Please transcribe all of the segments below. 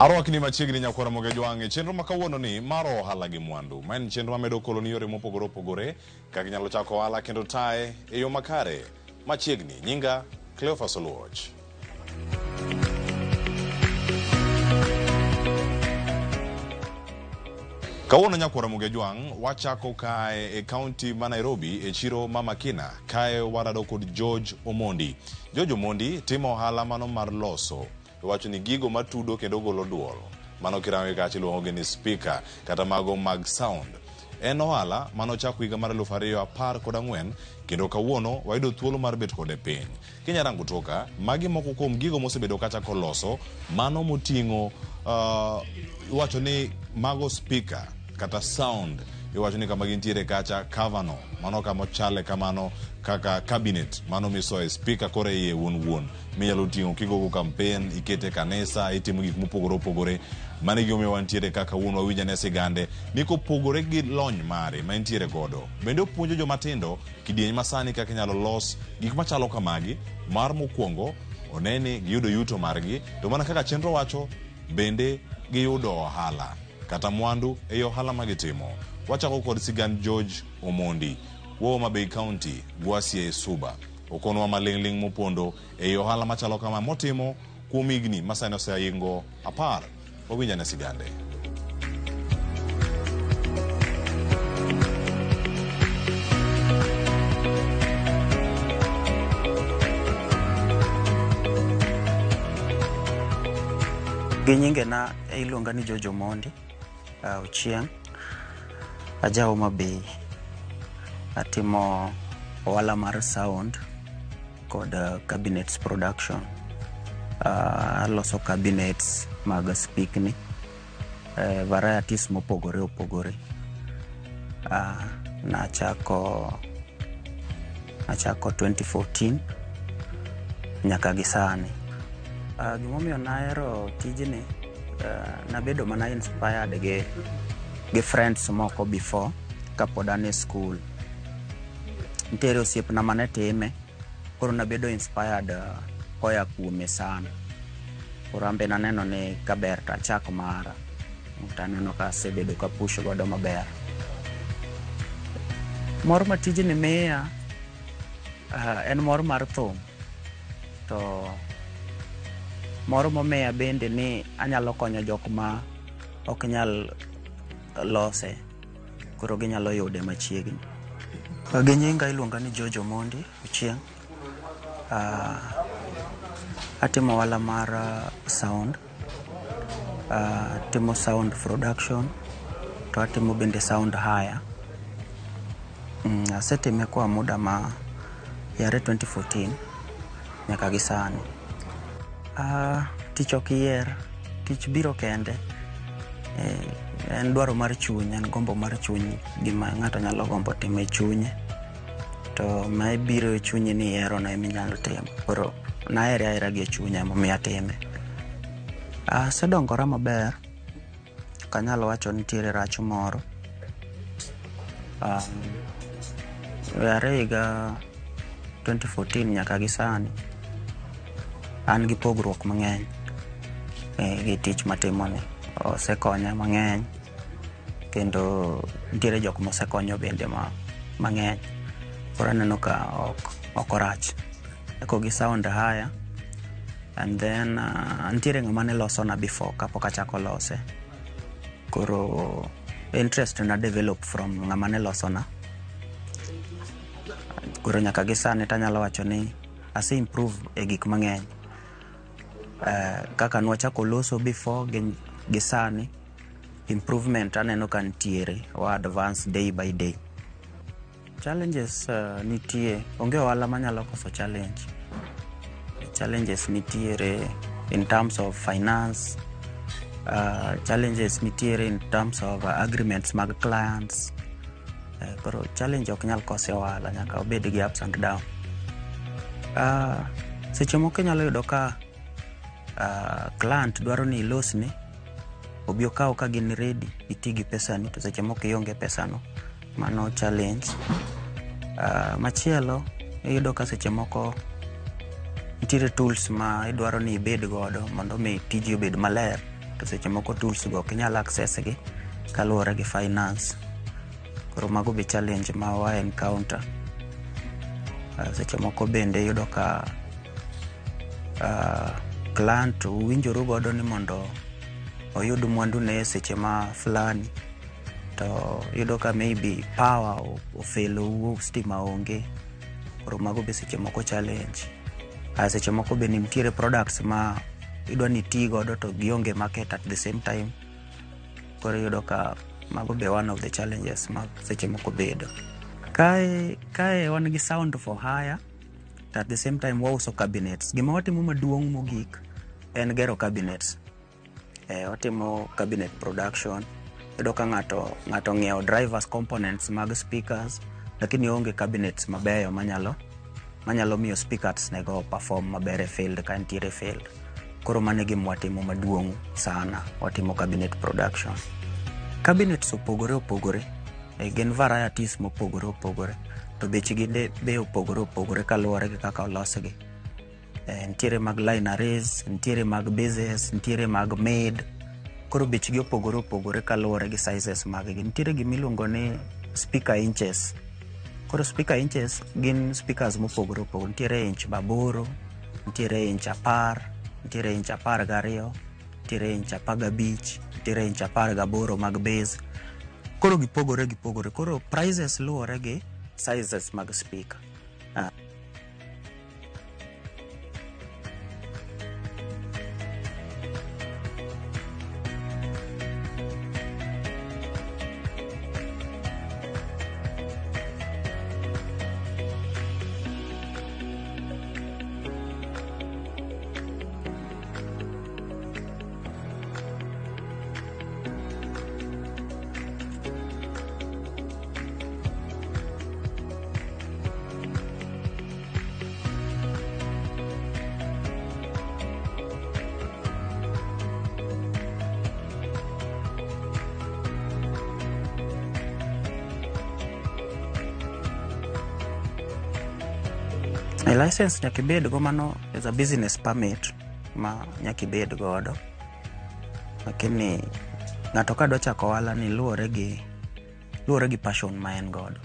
Arwak ni machiegni nyakwara mogejo wange chenro makawuono ni maro ohala gi mwandu. Maen chenro mamedo koloni yore mopogore opogore kaka inyalo chako ohala kendo tae e yo makare. Machiegni nyinga Cleophas Oluoch. Kawuono nyakwara mogejwang wachako kae e kaunti ma Nairobi e chiro Mama Kina kae warado kod George Omondi. George Omondi timo ohala mano mar loso wacho ni gigo matudo kendo golo duol mano kirawe kachi luongo ni speaker kata mago mag sound. En ohala mano chako higa mar 2014 kendo kawuono wayudo thuolo mar bet kode piny. Kinyarango toka magi moko kuom gigo mosebedo kacha koloso mano moting'o wacho ni mago speaker kata sound iwacho ni kama gintiere kacha kavano mano kama chale kamano kaka cabinet mano misoe speaker kore iye wuon minyalo ting'o kigogo campaign ikete kanisa itimo gik mopogore opogore mane gimomiyo wantiere kaka wuon wawinja ne sigande niko pogore gi lony mare ma entiere godo bende opuonjo joma tindo kidieny masani kaka inyalo los gik machalo kamagi mar mokwongo oneni giyudo yuto margi to mana kaka chenro wacho bende giyudo ohala kata mwandu e ohala magitimo. Wachako kod sigand George Omondi wo Homa Bay County Gwasia Suba okonwa malingling mopondo e ohala machalo kama motimo kuom higni masani osehingo 10 owinja ne sigande. Ginyinge na iluonga ni George Omondi Ochieng aja Homa Bay atimo ohala mar sound kod cabinets production aloso cabinets mag speakni varieties mopogore opogore nachako 2014 nyaka gisani. Gimomiyo nahero tijni nabedo mana inspired gi friends moko before kapod an e school. Nitiere osiepna mane time koro nabedo inspired koya kuome sana. Koro ambe naneno ni kaber tachako mara taneno ka asebedo ka push godo maber. Mor ma tijni miya en mor mar thum to moro momiya bende ni anyalo konyo jok ma ok nyal lose koro ginyalo yude machiegni. Ginyinga iluonga ni George Omondi Ochieng atimo ohala mar sound timo sound production to atimo bende sound hire. Asetime kwa muda ma yare 2014 nyaka gisani. Tich okiyer, tich biro kende, en dwaro mar chuny, en gombo mar chuny, gima ng'ato nyalo gombo timo e chunye, to ma biro e chunye ni hero na eminyalo timo, koro nahere gi chunye momiyo atime. Asedongora maber, kanyalo wacho nitiere rach moro. Yare higa 2014 nyaka gisani an gi pogruok mang'eny gi tich matimoni. Osekonya mang'eny kendo nitiere jok mosekonyo bende mang'eny. Koro aneno ka ok orach. Eko gi sound hire and then nitiere ng'ama ne losona before kapok achako lose. Koro interest na develop from ng'ama ne losona. Koro nyaka gisani tanyalo wacho ni ase improve e gik mang'eny. Kaka nwachako loso before gisani improvement aneno ka nitiere wa advance day by day. Challenges nitie, onge ohala manyalo koso challenge. Challenges nitiere in terms of finance, challenges nitiere in terms of agreements mag clients. Koro challenge ok nyal kose ohala, nyaka obed gi ups and down. Seche moko nyalo yudo ka client dwaro ni ilosni obio kawo ka gin ready iti gi pesa ni to seche moko ionge pesa no, mano challenge. Machielo iyudo ka seche moko nitiere tools ma idwaro ni ibed godo mondo mi tiji obed maler to seche moko tools go kinyal access gi kaluwore gi finance. Koro mago be challenge ma wa encounter. Seche moko bende yudo ka client winjoru godo ni mondo oyud mwandu ne seche ma fulani, to yudo ka maybe power ofelo stima onge. Koro mago be seche moko challenge. Seche moko be nitiere products ma idwa ni tii godo to gionge market at the same time. Koro yudo ka mago be one of the challenges ma seche moko bedo. Kae wan gi sound for hire, at the same time wauso cabinets. Gima watimo maduong' mogik en gero cabinets. Watimo cabinet production. Yudo ka ng'ato ng'iewo drivers components mag speakers, lakini onge cabinets mabeyo manyalo miyo speakers nego perform maber e field ka nitiere field. Koro mane gima watimo maduong' sana, watimo cabinet production. Cabinets opogore gin varieties mopogore to bechgi be opogore kaluwore gi kaka olosgi. Nitiere mag line arrays, nitiere mag bases, nitiere mag made. Koro bechgi opogore kaluwore gi sizes maggi. Nitiere gimiluongo ni speaker inches. Koro speaker inches gin speakers mopogore. Nitiere inch 8, nitiere inch 10, nitiere inch 12, nitiere inch 15, nitiere inch 18 mag base. Koro gipogore. Koro prices luwore gi sizes mag speaker. A license nyaka ibed go, mano is a business permit ma nyaka ibed godo. Lakini ng'ato ka dwa chako ohala ni luwore gi passion ma en godo.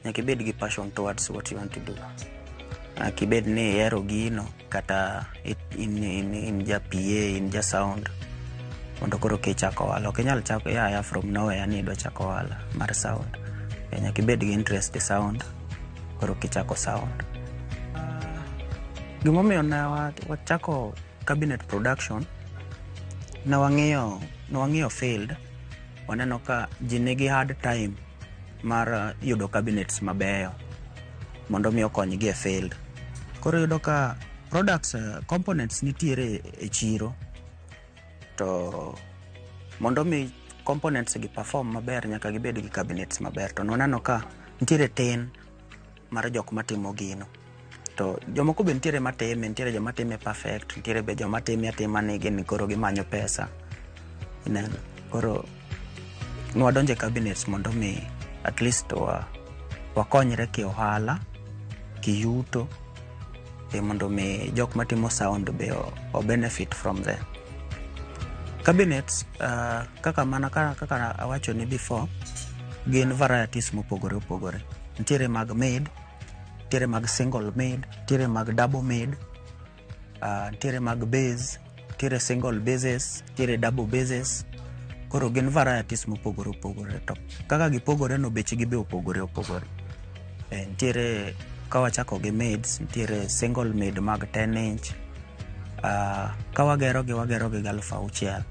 Nyaka ibed gi passion towards what you want to do. Nyaka ibed ni ihero gino, kata in ja PA, in ja sound, mondo koro kichako ohala. Ok inyal chako ya from nowhere ni idwa chako ohala mar sound. Nyaka ibed gi interest e sound, koro kichako sound. Gimomiyo na wachako cabinet production, na wang'iyo field, waneno ka ji nigi hard time mar yudo cabinets mabeyo mondo mi okonygi e field. Koro yudo ka products, components nitiere e chiro, to mondo mi components gi perform maber nyaka gibed gi cabinets maber. To noneno ka nitiere tin mar jok matimo gino. To jomoko be nitiere matime, nitiere joma time perfect, nitiere be joma time atima ni gini koro gimanyo pesa. Ineno. Koro nwadonje cabinets mondo mi at least wakonyre ki ohala, ki yuto, mondo mi jok matimo sound be o benefit from them. Cabinets, kaka awacho ni before, gin varieties mopogore. Nitiere mag made, nitiere mag single made, nitiere mag double made, nitiere mag base, nitiere single bases, nitiere double bases. Koro gin varieties mopogore. To kaka gipogore no bechgi be opogore. Nitiere kawachako gi maids, nitiere single made mag 10 inch. Kawagero gi 6,000.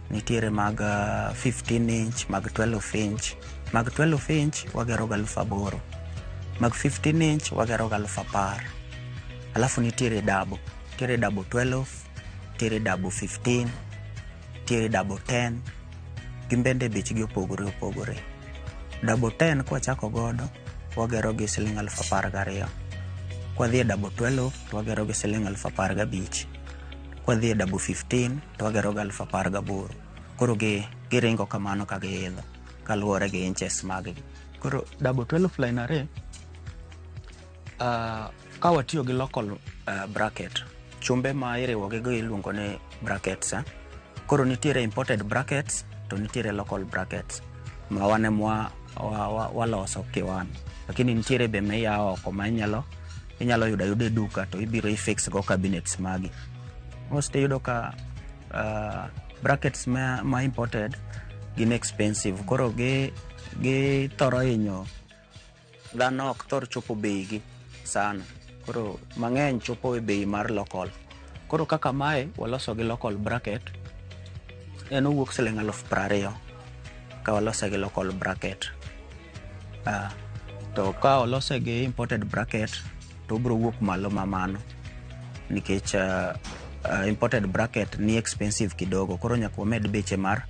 Nitiere mag 15 inch, mag 12 inch. Mag 12 inch wagero 8,000. Mag 15 inch wagero 10,000. Alafu nitiere double. Nitiere double 12, nitiere double 15, nitiere double 10. Gimbende bechgi opogore. Double 10 kwa chako godo, wagero gi siling 12,000. Kwa dhie double 12, wagero gi siling 15,000. Kwa dhie double 15, wagero gi 18,000. Koro giringo kamano ka giidho, kaluwore gi inches maggi. Koro double 12 line array, ka watiyo gi local bracket, chumbe ma iriwo gi iluongo ni brackets. koro nitiere imported brackets to nitiere local brackets ma wane waloso kiwan, lakini nitiere be miyao oko ma inyalo yudo duka to ibiro ifix go cabinets magi. Most yudo ka brackets ma imported gin expensive, koro gi thoro hinyo dhano ok thor chopo bei gi sana, koro mang'eny chopo e bei mar local. Koro kaka mae waloso gi local bracket en owuok siling 20,000 ka walose gi local bracket. To ka walose gi imported bracket to bro wuok malo mamano, nikech imported bracket ni expensive kidogo, koro nyaka wamed beche mar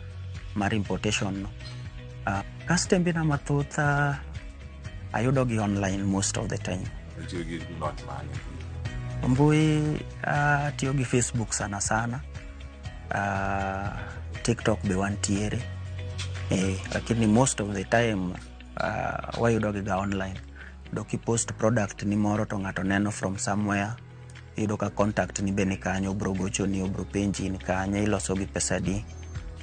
importation no. Custom bina mathoth ayudo gi online most of the time. Mbui tiyo gi Facebook sana, TikTok be wantiere, lakini most of the time wayudo ga online. Doki post product ni moro to ng'ato neno from somewhere, yudo ka contact ni be ni kanyo, bro gocho ni bro penji ni kanyo, iloso gi pesa di.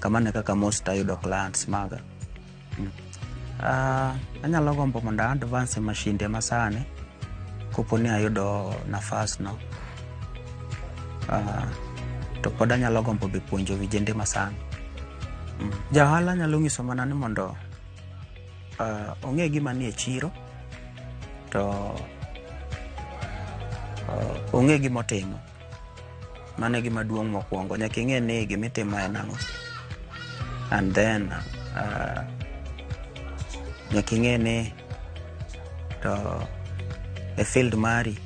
Kamane kaka most ayudo clients maga. Anyalo gombo mondo advance mashinde masane koponi ayudo nafas no. To pod anyalo gombo be puonjo vijende masane. Jahala nyalo nyiso mana ni mondo ong'e gima ni e chiro, to ong'e gima otimo. Mane gima duong' mokwongo, nyaka ing'e ni gima itimo en ang'o. And then nyaka ing'e ni to e field mari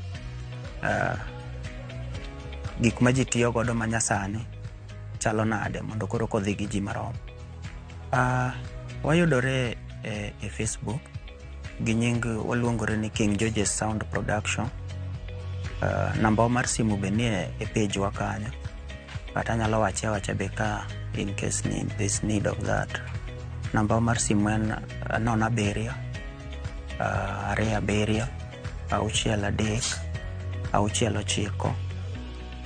gik ma ji tiyo godo manyasani chalo nade mondo koro kodhi gi ji marom. Wayudore e Facebook gi nying waluongore ni King George's Sound Production. Namba mar simu be ni e page wa kanyo, kata nyalo wacha be ka in case there's need of that. Namba mar simu en 07 27 63 69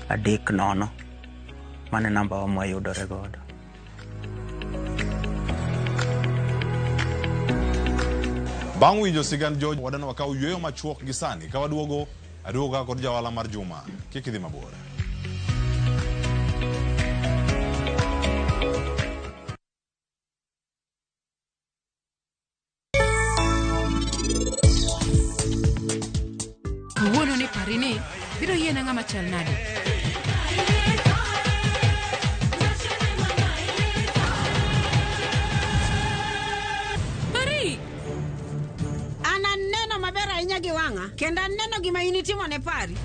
30. Mane namba wa mwayudore godo. Bang' winjo sigand George, wadano wakaw yweyo machuok gi sani ka aduoga kod jawala mar Juma. Kik idhi mabor. Wuono ni parini biro yiena ng'ama chal nade. Gi wanga kenda neno gima initimo ne pari,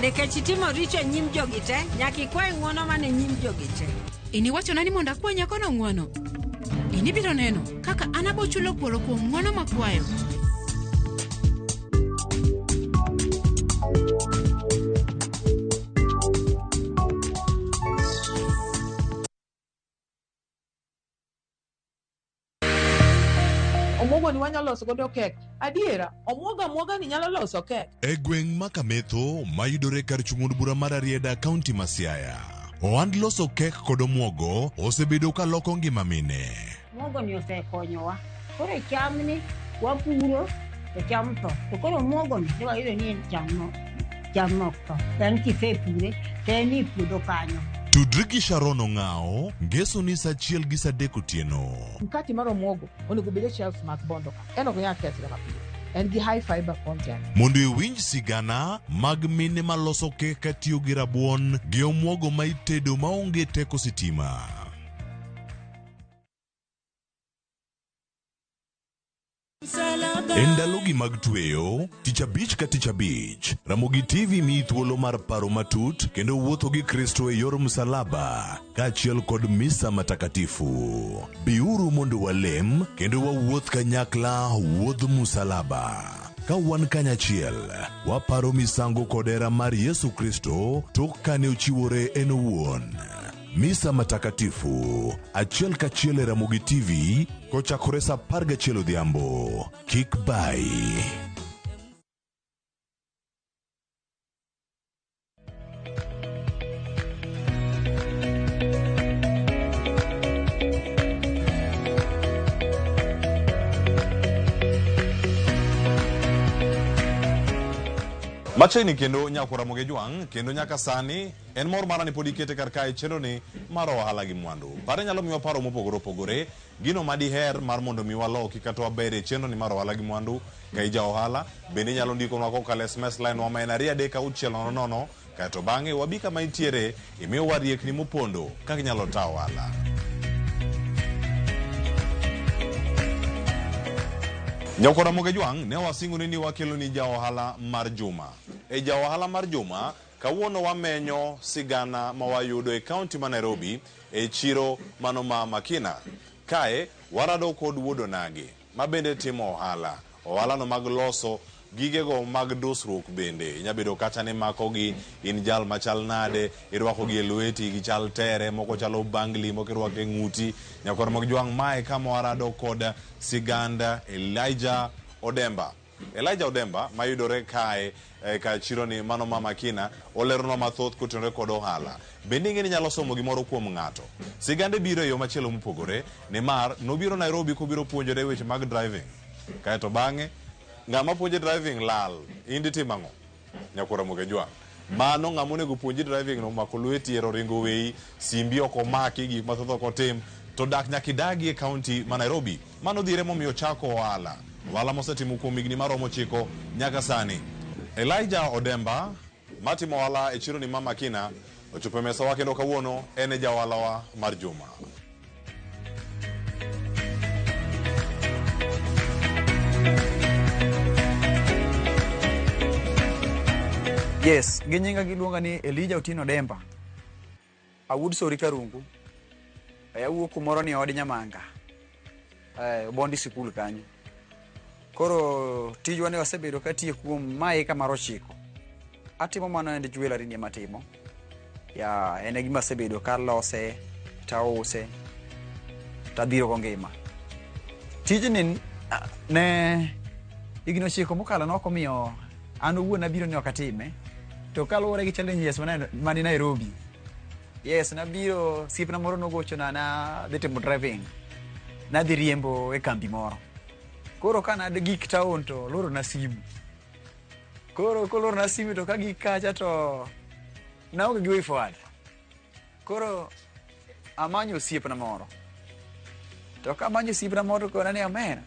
nikech itimo richo nyim jogi te, nyaka ikwae ng'uono mane nyim jogi te. Iniwacho nani mondo akwa nyako no ng'uono? Inibiro neno kaka anabo chulo kuolo kuom ng'uono makwayo. Omuogo ni wanyalo loso godo kek. Adiera, omuoga ni nyalo loso kek. E gweng' ma Kametho, mayudore kar chung'und bura mar Arieda, kaunti ma Siaya, ohand loso kek kod omuogo osebedo ka loko ngima mine. Omuogo ni osekonyowa. Koro chamni wapuro to cham to. To koro omuogo ni wayudo ni en cham ok to. En kisepure to en i puodho kanyo. Tudri gi Sharon Ong'ao, ngeso ni sa 1 gi 3 otieno. Mkati mar omuogo onego bed e shelf mag bondo ka. En ok nyal kethre mapiyo. En gi high fiber content. Mondo iwinj sigana mag mine maloso kek katiyo gi rabuon gi omuogo ma itedo maonge teko sitima. E ndalogi mag tweyo, tich abich ka tich abich, Ramogi TV mi thuolo mar paro matut kendo wuotho gi Kristo e yor msalaba, kaachiel kod misa matakatifu. Biuru mondo walem kendo wawuoth kanyakla wuodh msalaba. Ka wan kanyachiel, waparo misango kod hera mar Yesu Kristo tok kane ochiwore en owuon. Misa matakatifu, achiel kachiel e Ramogi TV, kochakore sa 11 odhiambo. Kik bai. Machiegni kendo nyako Ramogi Jwang kendo nyaka sani en mor mara ni pod ikete kar kae chenro ni mar ohala gi mwandu. Pare nyalo miwa paro mopogore opogore, gino madiher mar mondo mi waloki kata waber e chenro ni mar ohala gi mwandu ka ija ohala, bende nyalo ndikonwa kokalo SMS line wa maen 23600 kato bang'e wabi kama itiere imiyo wariekni mopondo kaka inyalo ta ohala. Nyako Ramogi Jwang ne wasingo ni wakelo ni ja ohala mar Juma. E ja ohala mar Juma kawuono wamenyo sigana mawayudo e kaunti ma Nairobi e chiro mano ma Makina. Kae warado kod wuodo nage mabende timo ohala. Ohala no mag loso gigego mag dusruok bende inyabedo kata ni makogi in jal machal nade irwako gi lweti gi chal tere moko chalo bangli moko irwako e nguti. Nyako Ramogi Jwang mae kama warado kod siganda Elijah Odemba. Elijah Odemba mayudore kae ka chiro ni mano ma Makina olerono mathoth kotenore kod ohala. Bende ngeni nyalo somo gimoro kuom ng'ato. Sigande biro e yo machielo mopogore nimar nobiro Nairobi kobiro puonjore weche mag driving. Kae to bang'e ng'ama puonje driving lal indi timango Nyako Ramogi Jwang. Mano ng'ama onego puonji driving no mako lweti ero ringo wei simbi oko maki gik mathoth oko tim to dak nyakidagi e kaunti ma Nairobi. Mano dhire momiyo chako ohala. Ohala mosetimo kuom higni maromo 9 nyaka sani. Elijah Odemba matimo ohala e chiro ni ma Makina ochopo mesa wa kendo kawuono en e ja ohala wa mar Juma. Yes, ginyinga giluonga ni Elijah Otieno Odemba. Awud Sori Karungu. Ayawuok kumoro ni od Nyamanga. Bondi sikul kanyo. Koro tijwa ne wasebedo katiyo kuom maeka mar 9. Atimo mano ende jewelry ni matimo. Ya ene gima sebedo ka lose, tause, tadhiro go ngima. Tijni ne igno 9 mokalo noko miyo an owuon abiro ni okatime. To kaluwore gi challenges mani Nairobi. Yes, nabiro sipna moro nogochona na dhi timo driving. Nadhi riembo e kambi moro. Koro kana de gik town to loro na simu. Koro koloro na simu to ka gik kacha to naonge gi way forward. Koro amanyo sipna moro. To ka amanyo sipna moro kona ni amena.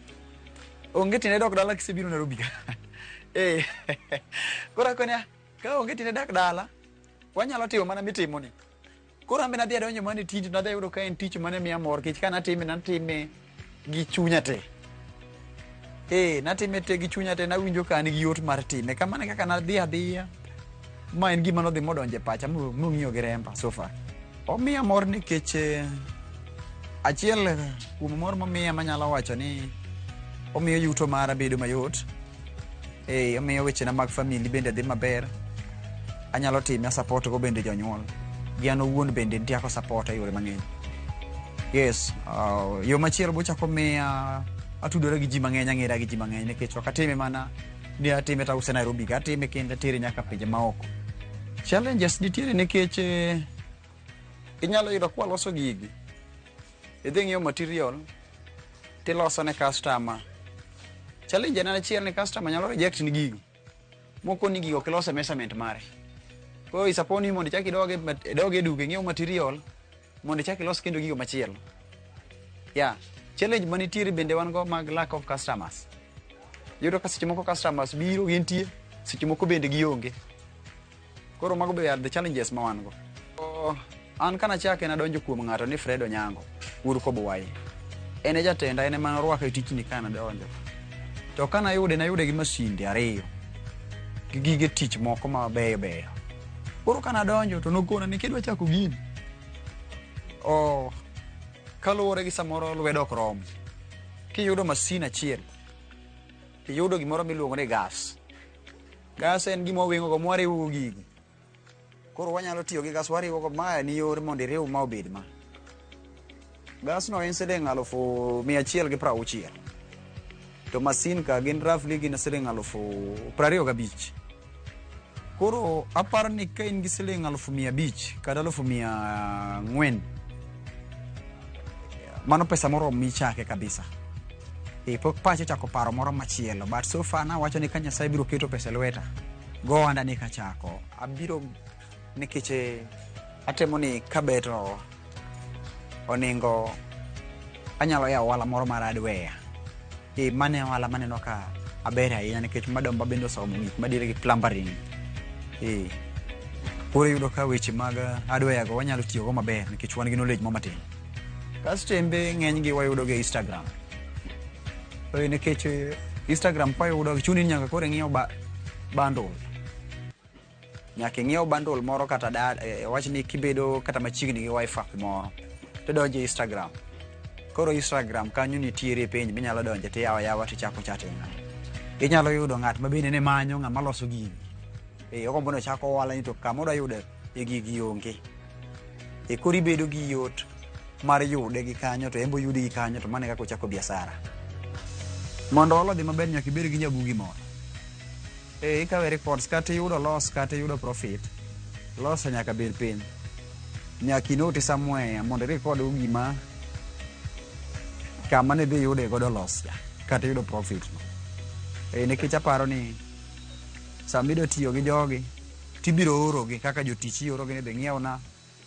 Onge tine dok dala kisebiro Nairobi. Koro konya ka onge tine dak dala wanyalo timo mana mitimo ni. Koro ambe nadhi adonjo mane tich nadhi yudo ka en tich mane miya mor kich kana natime gi chunya te. Natime te gi chunya te nawinjo ka an gi yot mar time. Kamane kaka nadhi adhiya. Ma en gima nodhi modonje pacha mong'iyo gi remba so far. Omiya mor nikech achiel kuom mor momiya manyalo wacho ni omiyo yuto mara bedo mayot. Omiyo wechena mag family bende dhi maber. Anyalo time support go bende jonyuol. Giano wuon bende ntiako support yore mang'eny. Yes, yo machielo bochako miya atudore gi ji mang'eny, ang'era gi ji mang'eny nikech ok atime mana ni atime ta use Nairobi, atime kendo tere nyaka pinje maoko. Challenges nitiere nikech inyalo yudo kwa loso gigi. Idhi ng'iewo material tiloso ne customer. Challenge en achiel ni customer nyalo reject ni gigi. Moko ni gigo kilose measurement mare. Koro isaponi ni mondo chaki doge duke ng'iewo material mondo chaki los kendo gigo machielo. Yeah, challenge manitiere bende wan go mag lack of customers. Yudo ka seche moko customers biro gintie, seche moko bende gionge. Koro mago be are the challenges ma wan go. An kana chake nadonjo kuom ng'ato ni Fred Onyango, Uru Kobowai. En e jatenda, en ema norwako e tich ni kana donjo. To kana yude gi masinde 2 gi gige tich moko mabeyo. Koro kana donjo to nokona ni kidwa chako gini. Kaluwore gi samoro lwedo ok rom. Kiyudo masin achiel, iyudo gimoro miluongo ni gas. Gas en gima weng'o go mwariwo gigi. Koro wanyalo tiyo gi gas wariwo go maya ni yore mondo iriw ma obed ma. Gas no en siling 160. To masin ka gin roughly gin siling 25,000. Koro aparo ni ka in gi siling 500 kata 400 mano pesa moro michake kabisa. Pok pache chako paro moro machielo, but so far na wacho ni ka Nyasaye biro keto pesa lweta go anda ni kachako abiro nikech atemo ni kabeto oningo anyalo ya wala moro mar hardware mane wala maneno ka aber ahinya nikech madomba bende somo gik madire gi plumbering koro yudo ka weche mag hardware go wanyalo tiyo go maber nikech wan gi knowledge mo matin. Kasto embe ng'eny gi wayudo gi Instagram. Nikech Instagram pa yudo chuni nyaka koro ng'iew bundle. Nyaka ng'iew bundle moro kata wach ni kibedo kata machiegni gi wifi moro to donjo Instagram. Koro Instagram kanyo nitiere page minyalo donjo to yawa to chako chatting. Inyalo yudo ng'at mabende ne manyo ng'ama loso gigi. Ogombo no chako wala ni to kama oda yudo gigi onge. Koro bedo gi yot mar yude gi kanyo to embo yudi gi kanyo to mane kako chako biashara. Mondo olodhi maber nyaka ibed gi nyabugi moro. Ikawe records kata yudo loss kata yudo profit. Loss nyaka bed piny. Nyaka inoti somewhere mondo record gima kama ne dhi yude godo loss kata yudo profit. Nikech aparo ni samido tiyo gi jogi tibiro oro gi kaka jotich oro gi ne be ng'iew na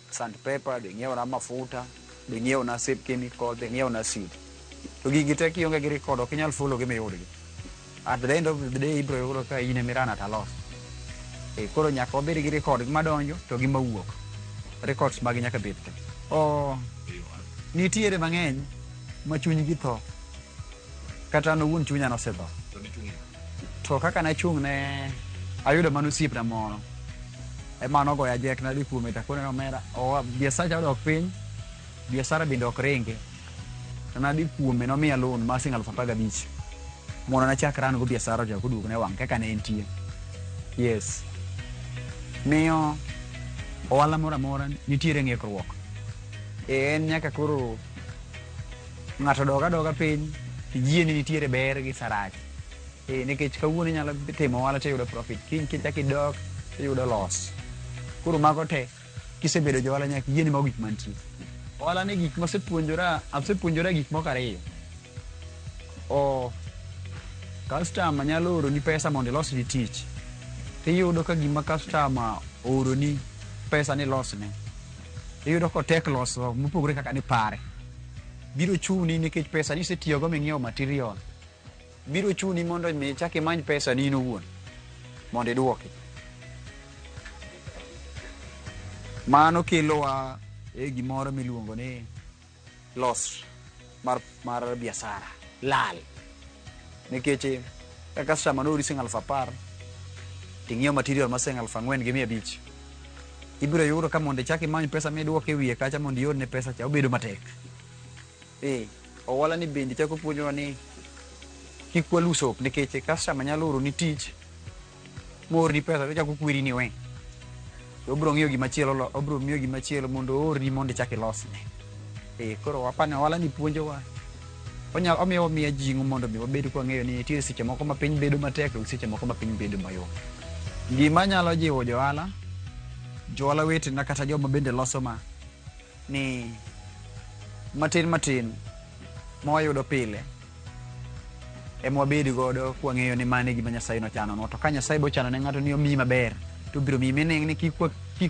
sandpaper, be ng'iew na mafuta, be ng'iew na sep chemical, be ng'iew na seed. To gigi te kionge gi record ok inyal follow gi miyud gi. At the end of the day ibro yudo ka in emirana ta loss. Koro nyaka obed gi record madonjo to gi mawuok. Records mag nyaka bed te. Nitiere mang'eny ma chuny gi tho. Kata no wuon chunya no setho. To kaka na chung ne ayudo manusip na moro. Mano goya jek na di kume ta kone omera biashara odok piny, biashara bende ok ringi. Na di kume no miya loan ma siling 15,000 mondo na chak ran go biashara ja kuduok ne wang kaka ne entie. Yes. Miyo ohala moro amora nitiere ng'ikruok. En nyaka koro ng'ato doga piny yie ni nitiere ber gi sarach. Nikech kawuono inyalo timo ohala to yudo profit, kiny kichak idok to yudo loss. Koro mago te kisebedo jo ohala nyaka yie ni mago gik mantie. Ohala ni gik asepuonjora gik moko ariyo. Customer nyalo oro ni pesa mondo ilos ni tich. Tiyudo ka gima customer oro ni pesa ni los ne. Iyudo ko tek loso mopogore kaka ni pare. Biro chuni nikech pesa ni setiyogo ming'iewo material. Biro chuni mondo mi chak imany pesa ni owuon mondo iduoki. Mano kelowa gimoro miluongo ni loss mar biashara lal. Nikech ka customer no siling 10,000 ting'iewo material ma siling 4,500. Ibiro yudo ka mondo chak imany pesa miduoke e wiye kacha mondo ior ne pesa cha obedo matek. Ohala ni bende chako puonjowa ni kik waluso nikech customer nyalo oro ni tich mor ni pesa to chako kwiri ni we. Obro ng'iyo gimachielo obro miyo gimachielo mondo oorni mondo chak ilosne. Koro wapane ohala ni puonjowa. Omiyo miya jingo mondo mi wabed kwa ng'eyo ni nitie seche moko ma piny bedo matek to seche moko ma piny bedo mayot. Gima nyalo jiwo johala wetena kata joma bende loso ma ni matin mawayudo pile ema wabed godo kwa ng'eyo ni mane gima Nyasaye nochano no. To ka Nyasaye bo chano ne ng'ato ni omiyi maber to biro miyi meneng ni kik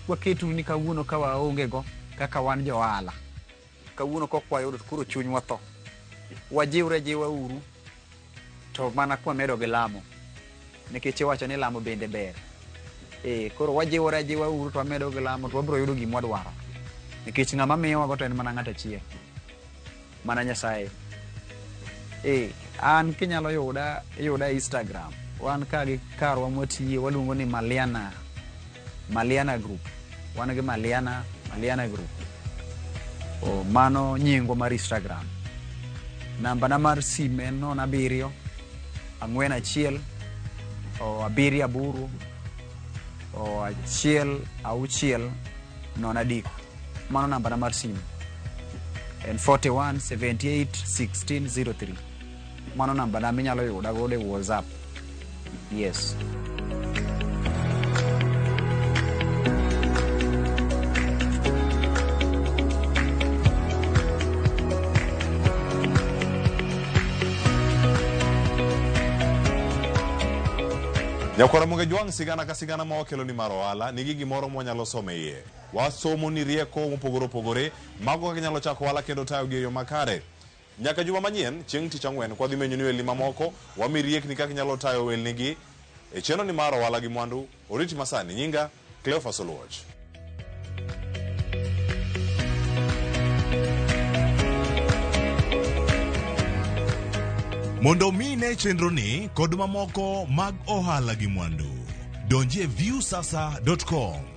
waketu ni kawuono ka waonge go kaka wan jo ohala. Kawuono kok wayudo koro chuny watho. Wajiwre uru to mana kwa medo gi lamo. Nikech wacho ni lamo bende ber. Koro wajiwre uru to wamedo gi lamo to wabiro yudo gima wadwaro. Nikech ng'ama miyowa go to en mana ng'at achiel. Mana Nyasaye. An kinyalo yuda Instagram. Wan ka gi karwa motiye waluongo ni Maliana Group. Wan gi Maliana Group. Mano nyingo mar Instagram. Namba na mar sim en 07 41 78 1 6 mano namba na mar sim. En 41 78 16 03. Mano namba na minyalo yuda godo e WhatsApp. Yes. Nyakwaramoge Jwang' sigana ka sigana ma wakelo ni mar ohala nigi gimoro mwanyalo some iye. Wasomo ni rieko mopogore opogore mago kaka nyalo chako ohala kendo tayo gi e yo makare. Nyaka juma manyien chieng' tich ang'wen kwa dhi menyo ni weli mamoko wami riekni kaka nyalo tayo welnigi e chenro ni mar ohala gi mwandu. Oriti masani nyinga Cleophas Oluoch. Mondo mine chenro ni kod mamoko mag ohala gi mwandu, donje viewsasa.com.